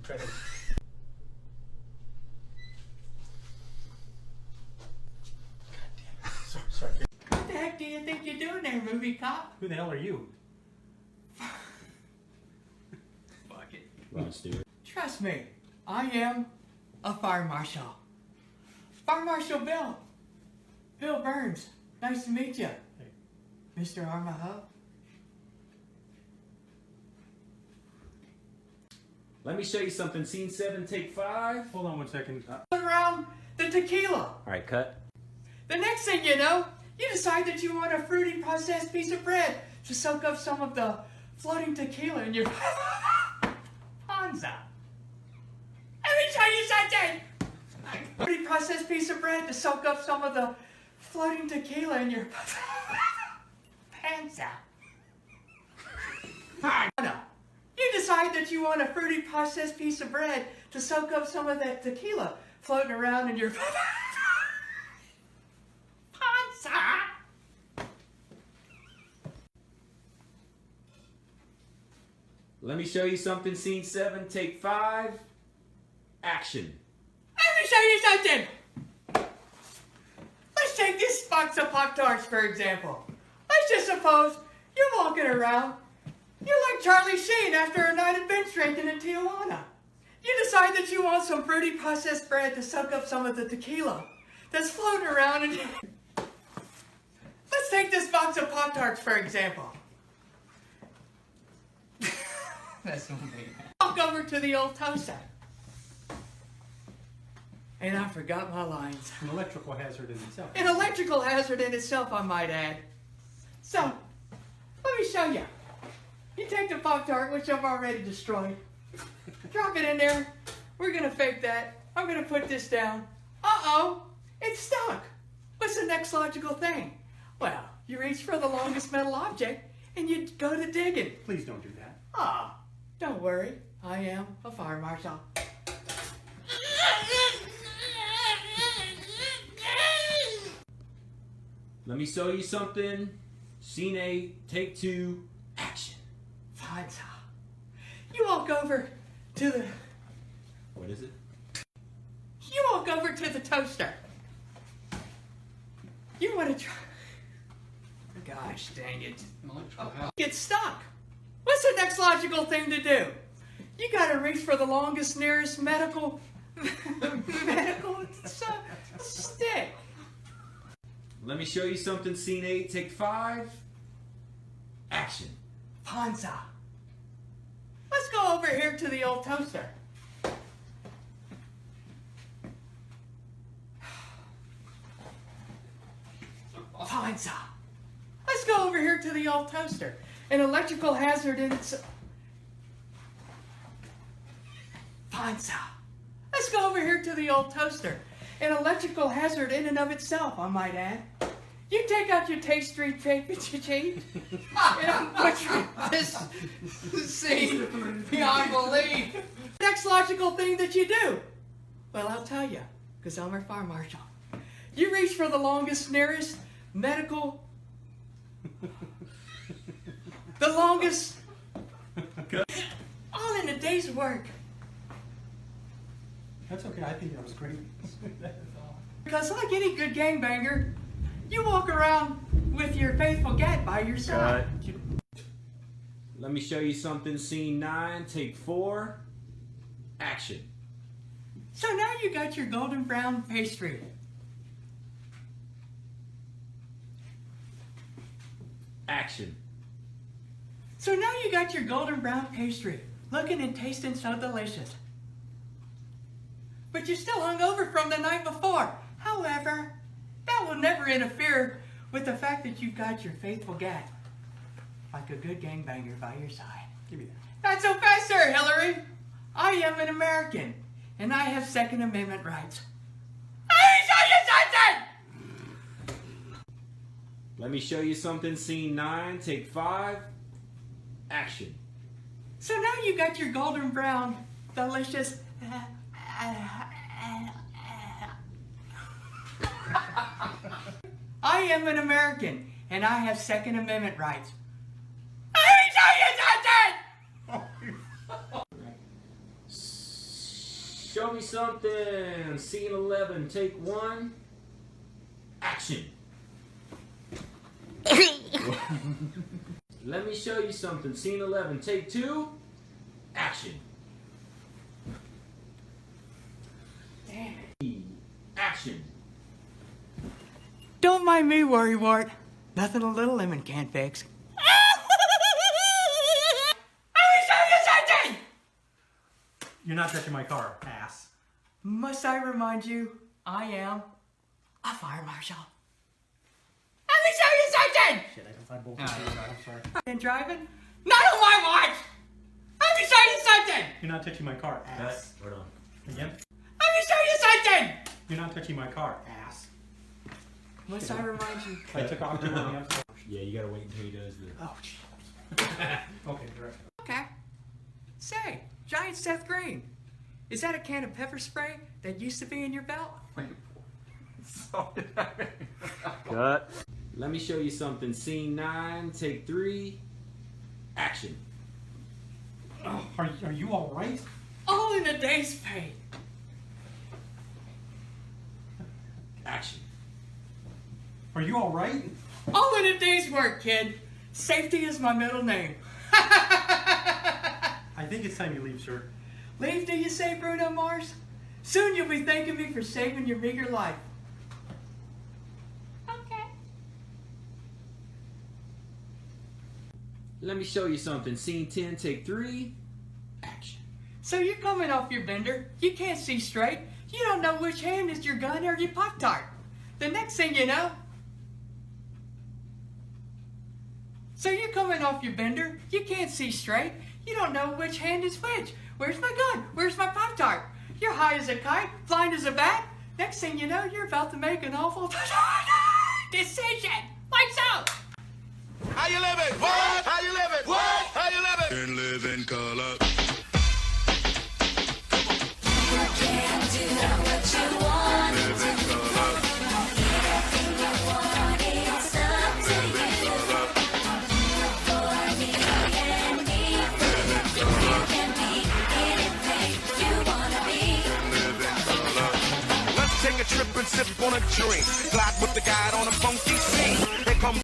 credit. Sorry. What the heck do you think you're doing there, movie cop? Who the hell are you? Fuck it. Ron Stewart. Trust me, I am a fire marshal. Fire Marshal Bill. Bill Burns. Nice to meet you. Hey. Mr. Armahoe. Let me show you something. Scene 7, take 5. Hold on 1 second. Around the tequila. All right, cut. The next thing you know, you decide that you want a fruity processed piece of bread to soak up some of the floating tequila in your panza. Let me tell you something. Fruity processed piece of bread to soak up some of the floating tequila in your panza. No. You decide that you want a fruity processed piece of bread to soak up some of that tequila floating around in your panza. Let me show you something. Scene 7, take 5. Action. Let me show you something. Let's take this box of Pop-Tarts, for example. Let's just suppose you're walking around. You're like Charlie Sheen after a night of binge drinking in Tijuana. You decide that you want some fruity processed bread to soak up some of the tequila that's floating around in Let's take this box of Pop-Tarts, for example. That's not me. Walk over to the old toaster. And I forgot my lines. An electrical hazard in itself. An electrical hazard in itself, I might add. So, let me show you. You take the Pop-Tart, which I've already destroyed. Drop it in there. We're going to fake that. I'm going to put this down. Uh-oh, it's stuck. What's the next logical thing? Well, you reach for the longest metal object, and you go to digging. Please don't do that. Ah, don't worry. I am a fire marshal. Let me show you something. Scene 8, take 2. Action. Panza. You walk over to the... What is it? You walk over to the toaster. You want to try... Gosh dang it. Get stuck. What's the next logical thing to do? You gotta reach for the longest, nearest medical stick. Let me show you something. Scene 8, take 5. Action. Panza. Let's go over here to the old toaster. Panza. Let's go over here to the old toaster. An electrical hazard in its... Panza. Let's go over here to the old toaster. An electrical hazard in and of itself, I might add. You take out your taste street tape and and I'm butchering this scene beyond belief. Next logical thing that you do? Well, I'll tell you, because I'm a fire marshal. You reach for the longest, nearest medical... The longest... All in a day's work. That's okay. I think that was great. Because like any good gangbanger, you walk around with your faithful gat by your side. Let me show you something. Scene 9, take 4. Action. So now you got your golden brown pastry. Action. So now you got your golden brown pastry, looking and tasting so delicious. But you're still hungover from the night before. However, that will never interfere with the fact that you've got your faithful gat, like a good gangbanger by your side. Give me that. Not so fast, sir, Hillary. I am an American, and I have Second Amendment rights. Let me show you something! Let me show you something. Scene 9, take 5. Action. So now you got your golden brown, delicious... I am an American, and I have Second Amendment rights. Let me show you something! Show me something. Scene 11, take 1. Action. Let me show you something. Scene 11, take 2. Action. Damn it. Action. Don't mind me, worrywart. Nothing a little lemon can't fix. You're not touching my car, ass. Must I remind you, I am a fire marshal. Let me show you something! Shit, I can find both of you. I'm sorry. And driving? Not on my watch! Let me show you something! You're not touching my car, ass. Hold on. Again? Let me show you something! You're not touching my car, ass. Must I remind you? I took off too early. I'm sorry. Yeah, you gotta wait until he does the. Oh, shit. Okay, direct. Okay. Say, Giant Seth Green, is that a can of pepper spray that used to be in your belt? Cut. Let me show you something. Scene 9, take 3. Action. Oh, are you all right? All in a day's pay. Action. Are you all right? All in a day's work, kid. Safety is my middle name. I think it's time you leave, sir. Leave, do you say, Bruno Mars? Soon you'll be thanking me for saving your meager life. Okay. Let me show you something. Scene 10, take 3. Action. So you're coming off your bender. You can't see straight. You don't know which hand is your gun or your Pop-Tart. The next thing you know... So you're coming off your bender. You can't see straight. You don't know which hand is which. Where's my gun? Where's my Pop-Tart? You're high as a kite, blind as a bat. Next thing you know, you're about to make an awful decision. Like so. How you living? What? How you living? What? How you living? And live in color. You can do what you want to do. Anything you want, it's up to you. For me and me, you can be anything you wanna be. Let's take a trip and sip on a drink. Glide with the guide on a funky scene.